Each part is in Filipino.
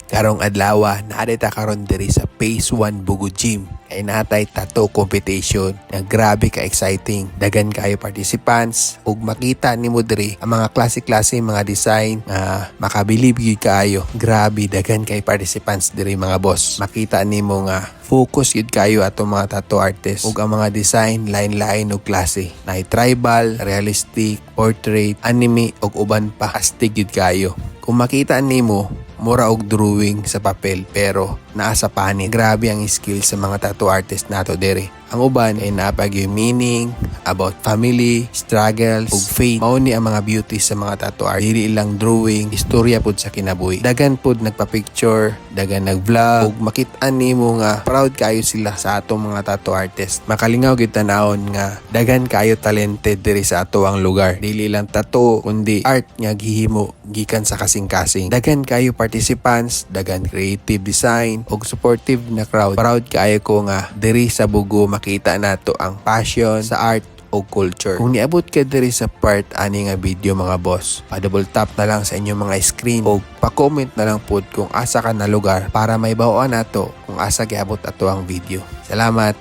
Karong adlaw naadita karon diri sa Phase 1 Bugo Gym. Kay natay tattoo competition nga grabe ka exciting. Dagan kayo participants ug makita nimo diri ang mga klase-klase mga design nga makabilib gyud kayo. Grabe dagan kay participants diri mga boss. Makita nimo nga focus yun kayo atong mga tattoo artist ug ang mga design lain-lain og klase. Nay tribal, realistic, portrait, anime ug uban pa. Astig yun kayo. Kung makita nimo, mura og drawing sa papel pero naa sa panig. Grabe ang skill sa mga tattoo artist nato dere. Ang uban ay napag yung meaning about family, struggles, ug faith. Mao ni ang mga beauty sa mga tattoo art. Dili lang drawing, istorya pud sa kinabuhi. Dagan pud nagpa-picture, dagan nag-vlog, ug makit-an nimo nga proud kayo sila sa atong mga tattoo artist. Makalingaw gyud tanawon nga dagan kayo talented diri sa ato ang lugar. Dili lang tattoo kundi art nga gihimo gikan sa kasing-kasing. Dagan kayo participants, dagan creative design ug supportive na crowd. Proud kayo ko nga diri sa Bugo makita nato ang passion sa art o culture. Kung niabot ka diri sa part ani nga video mga boss, pa-double tap na lang sa inyong mga screen o pa-comment na lang pod kung asa ka na lugar para may bawaan nato kung asa giabot ato ang video. Salamat!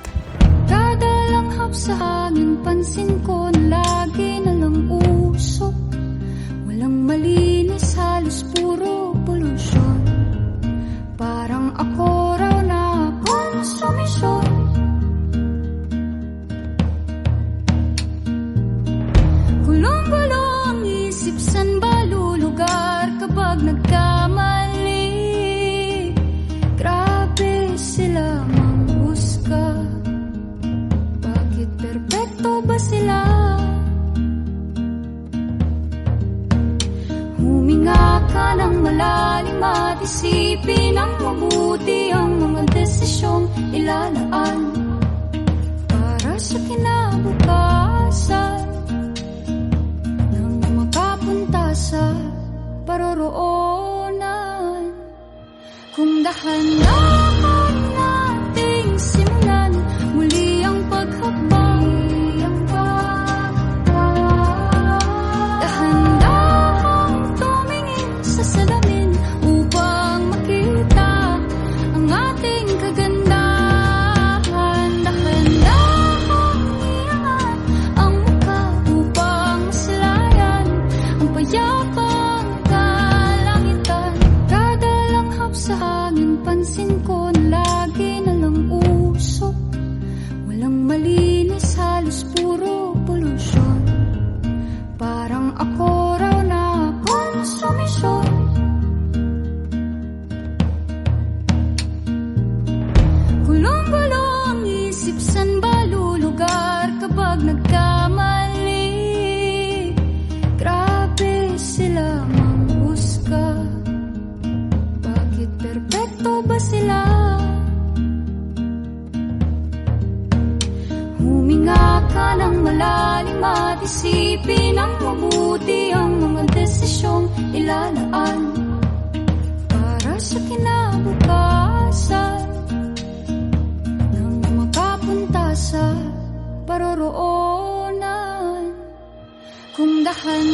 Kada langhap sa hangin, pansin ko na lagi na lang usok. Walang malinis, halos puro polusyon. Parang ako raw na konsumisyon. Gulong-gulo ang isip, san ba lulugar kapag nagkamali? Grabe sila manghusga. Bakit perpekto ba sila? Huminga ka ng malalim at isipin ang mabuti ang mga desisyong ilalaan para sa kinabukasan nang makapunta sa paroroonan. Kung dahan-dahan nating simulan muli ang paghakbang, dahan-dahang tumingin sa salamin upang makita ang ating kagandahan. Dahan-dahang iangat ang mukha upang masilayan ang payapang kalangitan. Kada langhap sa hangin, pansin ko na lagi na lang usok. Walang malinis, halos puro polusyon. Parang ako raw na konsumisyon. Gulong-gulo ang isip, san ba lulugar kapag nagkamali? Grabe sila manghusga. Bakit perpekto ba sila? Huminga ka ng malalim at isipin ang mabuti ang mga desisyong ilalaan para sa kinabukasan nang makapunta sa paroroonan. Kung dahan